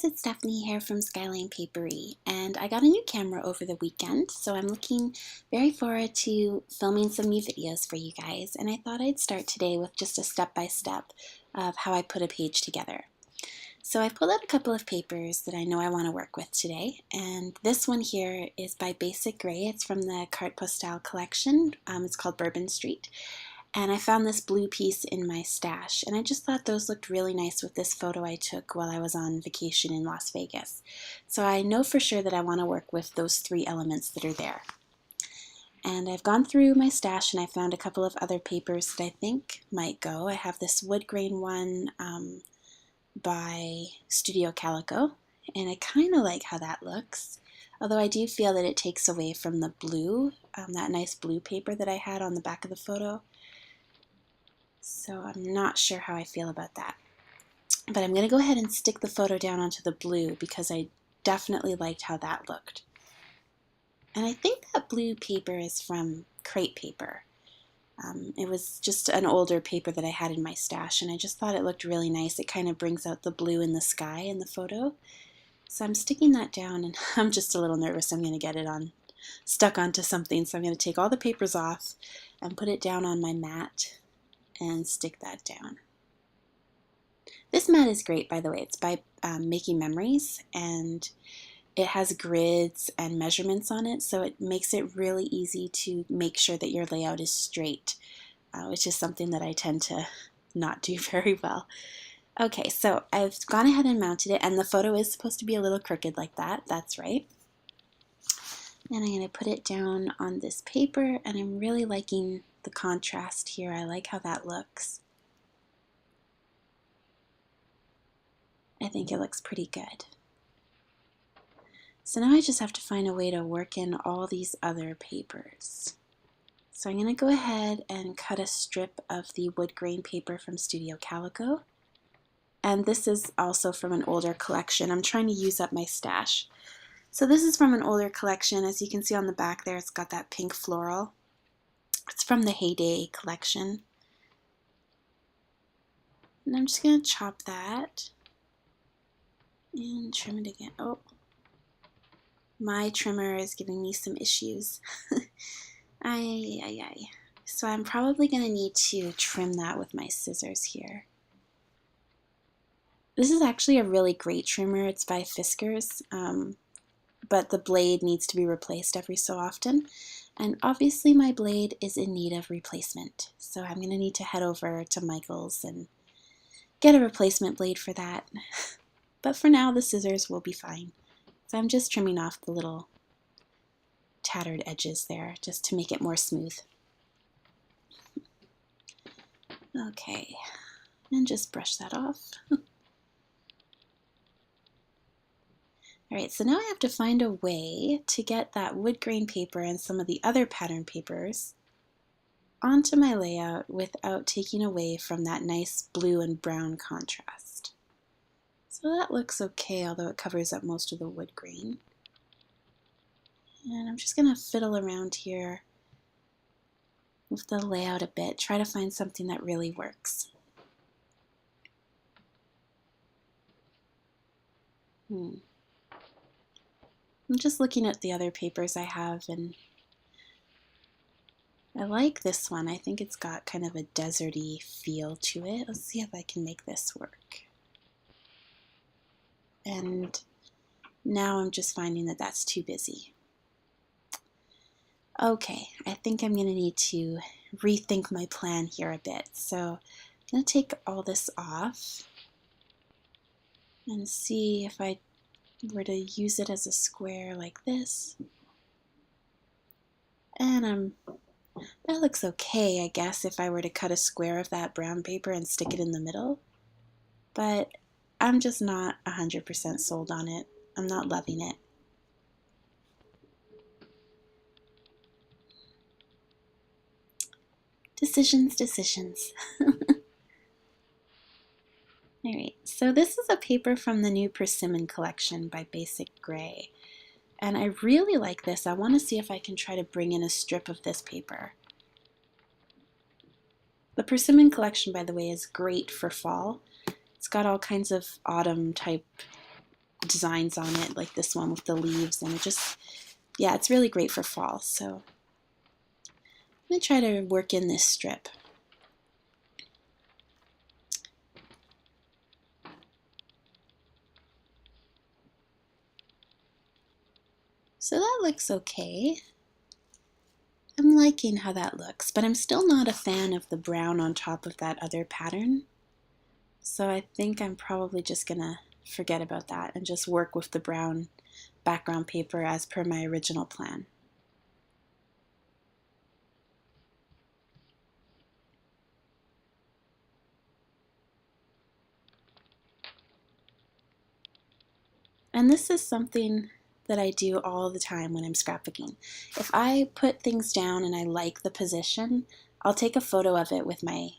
it's Stephanie here from Skyline Papery, and I got a new camera over the weekend, so I'm looking very forward to filming some new videos for you guys, and I thought I'd start today with just a step-by-step of how I put a page together. So I pulled out a couple of papers that I know I want to work with today, and this one here is by Basic Gray. It's from the Carte Postale collection. It's called Bourbon Street. And I found this blue piece in my stash, and I just thought those looked really nice with this photo I took while I was on vacation in Las Vegas. So I know for sure that I want to work with those three elements that are there. And I've gone through my stash and I found a couple of other papers that I think might go. I have this wood grain one by Studio Calico, and I kind of like how that looks. Although I do feel that it takes away from the blue, that nice blue paper that I had on the back of the photo. So I'm not sure how I feel about that. But I'm going to go ahead and stick the photo down onto the blue because I definitely liked how that looked. And I think that blue paper is from Crate Paper. It was just an older paper that I had in my stash, and I just thought it looked really nice. It kind of brings out the blue in the sky in the photo. So I'm sticking that down, and I'm just a little nervous I'm going to get it stuck onto something. So I'm going to take all the papers off and put it down on my mat and stick that down. This mat is great, by the way. It's by Making Memories, and it has grids and measurements on it, so it makes it really easy to make sure that your layout is straight, which is something that I tend to not do very well. Okay, so I've gone ahead and mounted it, and the photo is supposed to be a little crooked like that. That's right. And I'm going to put it down on this paper, and I'm really liking the contrast here. I like how that looks. I think it looks pretty good. So now I just have to find a way to work in all these other papers. So I'm going to go ahead and cut a strip of the wood grain paper from Studio Calico. And this is also from an older collection. I'm trying to use up my stash. So this is from an older collection. As you can see on the back there, it's got that pink floral. It's from the Heyday collection. And I'm just going to chop that and trim it again. Oh, my trimmer is giving me some issues. So I'm probably going to need to trim that with my scissors here. This is actually a really great trimmer. It's by Fiskars, but the blade needs to be replaced every so often. And obviously my blade is in need of replacement. So I'm going to need to head over to Michael's and get a replacement blade for that. But for now, the scissors will be fine. So I'm just trimming off the little tattered edges there just to make it more smooth. Okay, and just brush that off. Alright, so now I have to find a way to get that wood grain paper and some of the other pattern papers onto my layout without taking away from that nice blue and brown contrast. So that looks okay, although it covers up most of the wood grain. And I'm just going to fiddle around here with the layout a bit, try to find something that really works. I'm just looking at the other papers I have, and I like this one. I think it's got kind of a deserty feel to it. Let's see if I can make this work. And now I'm just finding that that's too busy. Okay, I think I'm going to need to rethink my plan here a bit. So I'm going to take all this off and see if I were to use it as a square like this. And that looks okay, I guess, if I were to cut a square of that brown paper and stick it in the middle. But I'm just not 100% sold on it. I'm not loving it. Decisions. Alright, so this is a paper from the new Persimmon collection by Basic Gray. And I really like this. I want to see if I can try to bring in a strip of this paper. The Persimmon collection, by the way, is great for fall. It's got all kinds of autumn type designs on it, like this one with the leaves, and it just, yeah, it's really great for fall. So I'm going to try to work in this strip. So that looks okay. I'm liking how that looks, but I'm still not a fan of the brown on top of that other pattern. So I think I'm probably just gonna forget about that and just work with the brown background paper as per my original plan. And this is something that I do all the time when I'm scrapbooking. If I put things down and I like the position, I'll take a photo of it with my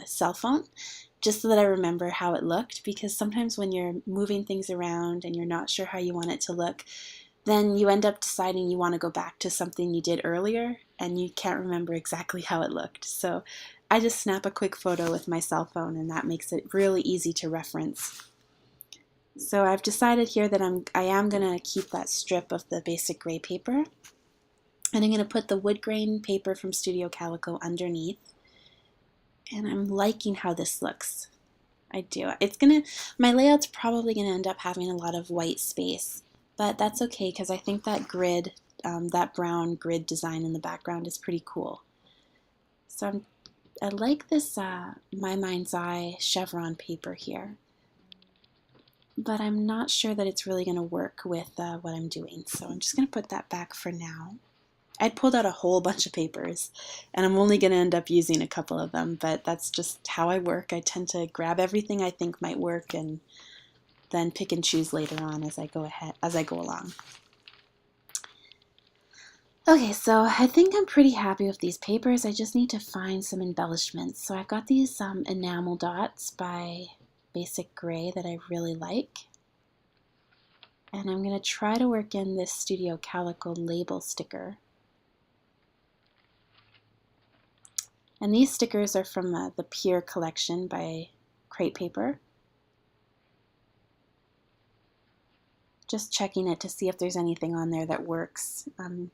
cell phone just so that I remember how it looked, because sometimes when you're moving things around and you're not sure how you want it to look, then you end up deciding you want to go back to something you did earlier and you can't remember exactly how it looked. So I just snap a quick photo with my cell phone, and that makes it really easy to reference. So I've decided here that I am going to keep that strip of the basic gray paper, and I'm going to put the wood grain paper from Studio Calico underneath, and I'm liking how this looks. I do. My layout's probably going to end up having a lot of white space, but that's okay because I think that grid, that brown grid design in the background is pretty cool. So I like this My Mind's Eye chevron paper here, but I'm not sure that it's really going to work with what I'm doing, so I'm just going to put that back for now. I'd pulled out a whole bunch of papers, and I'm only going to end up using a couple of them, but that's just how I work. I tend to grab everything I think might work and then pick and choose later on as I go along. Okay, so I think I'm pretty happy with these papers. I just need to find some embellishments. So I've got these enamel dots by Basic Gray that I really like. And I'm going to try to work in this Studio Calico label sticker. And these stickers are from the Pier collection by Crate Paper. Just checking it to see if there's anything on there that works. I'm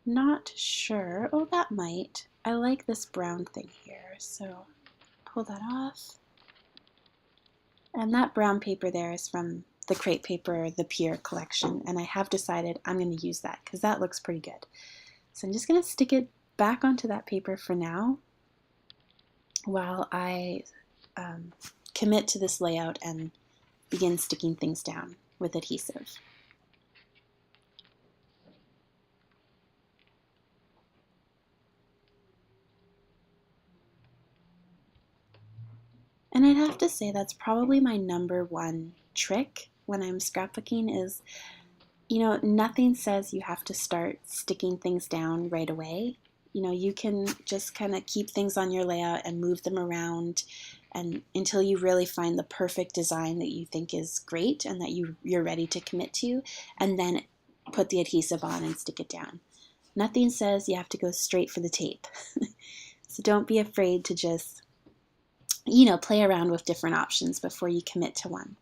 not sure. Oh, that might. I like this brown thing here, so pull that off. And that brown paper there is from the Crate Paper, the Pier collection, and I have decided I'm going to use that because that looks pretty good. So I'm just going to stick it back onto that paper for now while I commit to this layout and begin sticking things down with adhesive. And I'd have to say that's probably my number one trick when I'm scrapbooking is, nothing says you have to start sticking things down right away. You can just kind of keep things on your layout and move them around and until you really find the perfect design that you think is great and that you're ready to commit to, and then put the adhesive on and stick it down. Nothing says you have to go straight for the tape. So don't be afraid to just, play around with different options before you commit to one.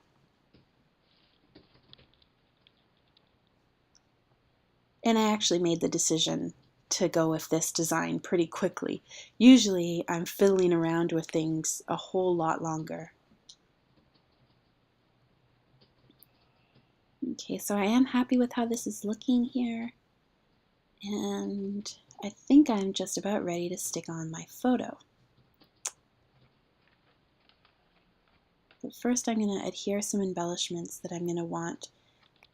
And I actually made the decision to go with this design pretty quickly. Usually I'm fiddling around with things a whole lot longer. Okay, so I am happy with how this is looking here. And I think I'm just about ready to stick on my photo. But first I'm going to adhere some embellishments that I'm going to want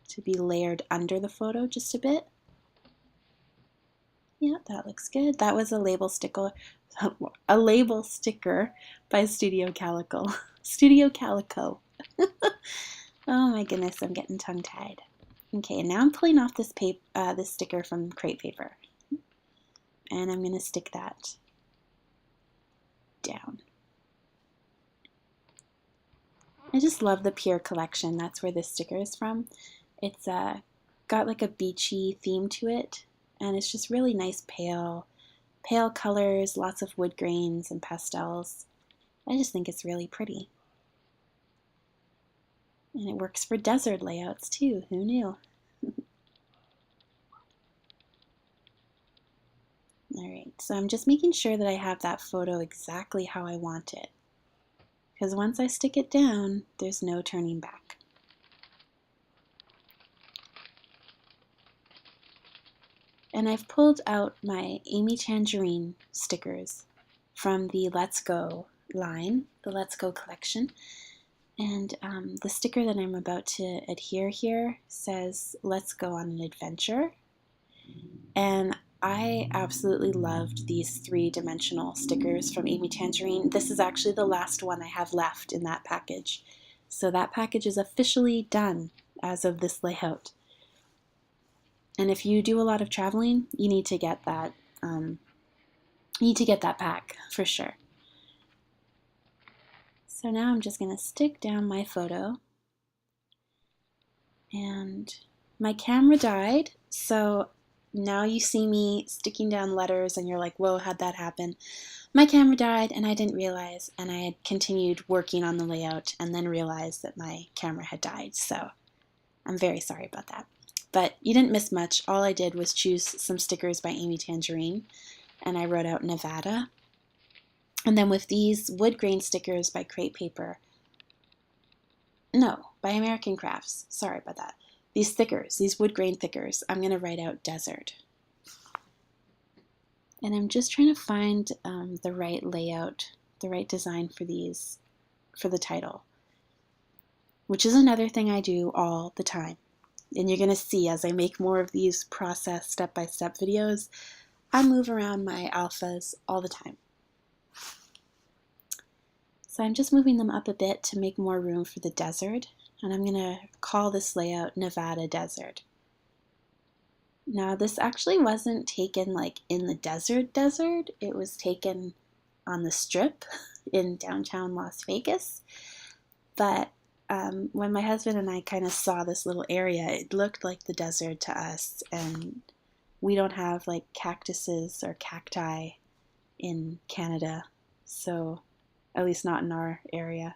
to be layered under the photo just a bit. Yeah, that looks good. That was a label sticker by Studio Calico. Studio Calico. Oh my goodness, I'm getting tongue-tied. Okay, now I'm pulling off this sticker from Crate Paper, and I'm going to stick that down. I just love the Pier collection. That's where this sticker is from. It's got like a beachy theme to it, and it's just really nice pale colors, lots of wood grains and pastels. I just think it's really pretty. And it works for desert layouts too, who knew? Alright, so I'm just making sure that I have that photo exactly how I want it. Because once I stick it down, there's no turning back. And I've pulled out my Amy Tangerine stickers from the Let's Go line, the Let's Go collection. And the sticker that I'm about to adhere here says, "Let's go on an adventure." And I absolutely loved these three-dimensional stickers from Amy Tangerine. This is actually the last one I have left in that package. So that package is officially done as of this layout. And if you do a lot of traveling, you need to get that. Pack for sure. So now I'm just going to stick down my photo. And my camera died, so now you see me sticking down letters and you're like, whoa, how'd that happen? My camera died and I didn't realize, and I had continued working on the layout and then realized that my camera had died, so I'm very sorry about that. But you didn't miss much. All I did was choose some stickers by Amy Tangerine, and I wrote out Nevada. And then with these wood grain stickers by Crepe Paper, no, by American Crafts, sorry about that. These stickers, these wood grain stickers, I'm going to write out desert. And I'm just trying to find the right layout, the right design for these, for the title, which is another thing I do all the time. And you're going to see as I make more of these process step-by-step videos, I move around my alphas all the time. So I'm just moving them up a bit to make more room for the desert. And I'm going to call this layout Nevada Desert. Now this actually wasn't taken like in the desert, it was taken on the Strip in downtown Las Vegas. But when my husband and I kind of saw this little area, it looked like the desert to us, and we don't have like cactuses or cacti in Canada, so at least not in our area.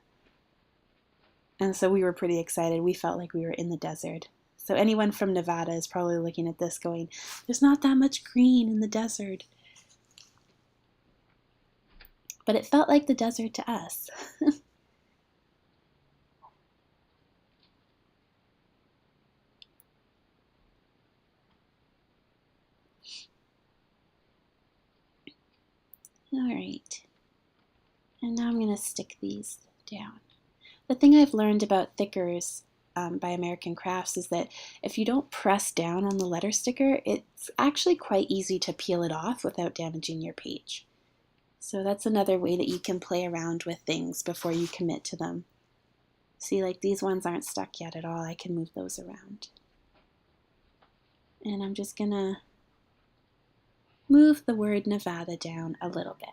And so we were pretty excited. We felt like we were in the desert. So anyone from Nevada is probably looking at this going, there's not that much green in the desert. But it felt like the desert to us. All right. And now I'm going to stick these down. The thing I've learned about thickers by American Crafts is that if you don't press down on the letter sticker, it's actually quite easy to peel it off without damaging your page. So that's another way that you can play around with things before you commit to them. See, like these ones aren't stuck yet at all. I can move those around. And I'm just going to move the word Nevada down a little bit.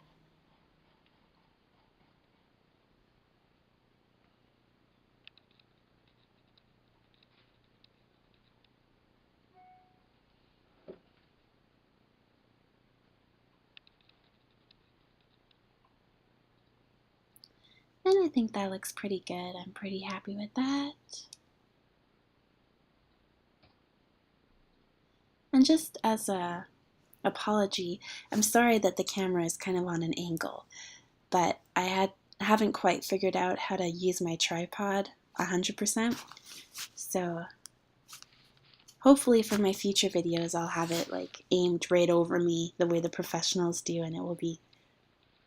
And I think that looks pretty good. I'm pretty happy with that. And just as a apology, I'm sorry that the camera is kind of on an angle, but I haven't quite figured out how to use my tripod 100%. So hopefully for my future videos I'll have it like aimed right over me the way the professionals do, and it will be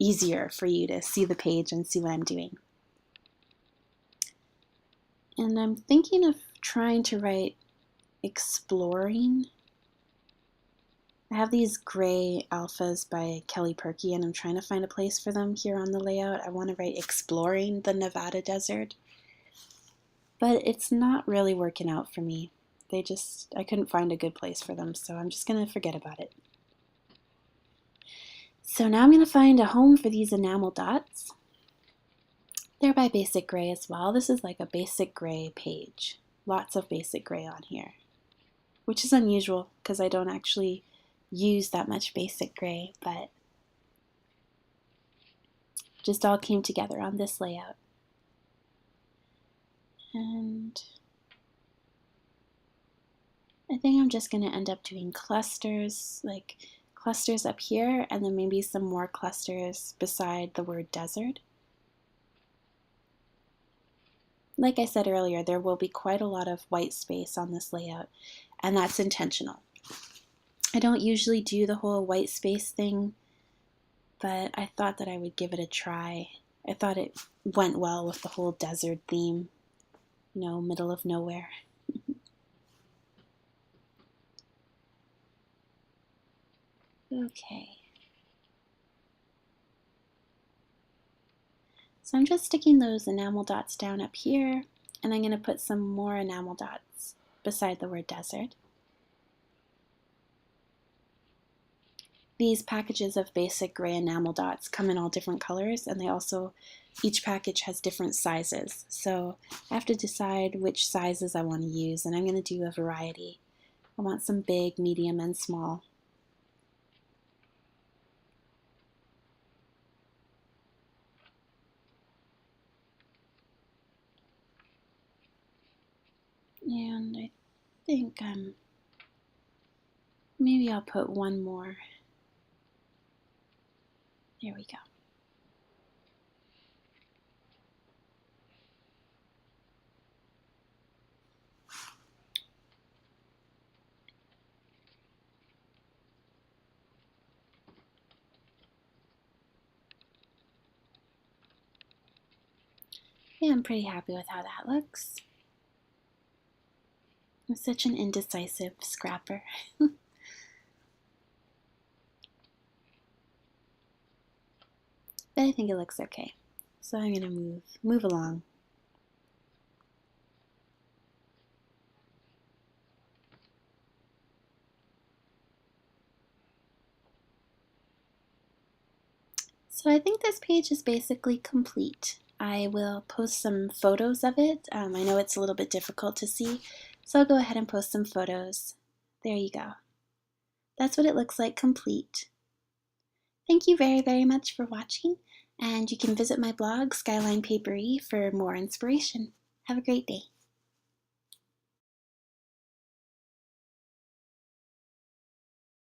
easier for you to see the page and see what I'm doing. And I'm thinking of trying to write exploring. I have these gray alphas by Kelly Perky, and I'm trying to find a place for them here on the layout. I want to write exploring the Nevada desert, but it's not really working out for me. I couldn't find a good place for them, so I'm just going to forget about it. So now I'm going to find a home for these enamel dots. They're by Basic Gray as well. This is like a Basic Gray page. Lots of Basic Gray on here, which is unusual because I don't actually use that much Basic Gray, but just all came together on this layout. And I think I'm just going to end up doing clusters, like clusters up here, and then maybe some more clusters beside the word desert. Like I said earlier, there will be quite a lot of white space on this layout, and that's intentional. I don't usually do the whole white space thing, but I thought that I would give it a try. I thought it went well with the whole desert theme, you know, middle of nowhere. Okay. So I'm just sticking those enamel dots down up here, and I'm going to put some more enamel dots beside the word desert. These packages of basic gray enamel dots come in all different colors, and they also, each package has different sizes. So I have to decide which sizes I want to use, and I'm going to do a variety. I want some big, medium, and small. And I think maybe I'll put one more. There we go. Yeah, I'm pretty happy with how that looks. I'm such an indecisive scrapper. But I think it looks okay. So I'm going to move along. So I think this page is basically complete. I will post some photos of it. I know it's a little bit difficult to see, so I'll go ahead and post some photos. There you go. That's what it looks like complete. Thank you very, very much for watching, and you can visit my blog, Skyline Papery, for more inspiration. Have a great day.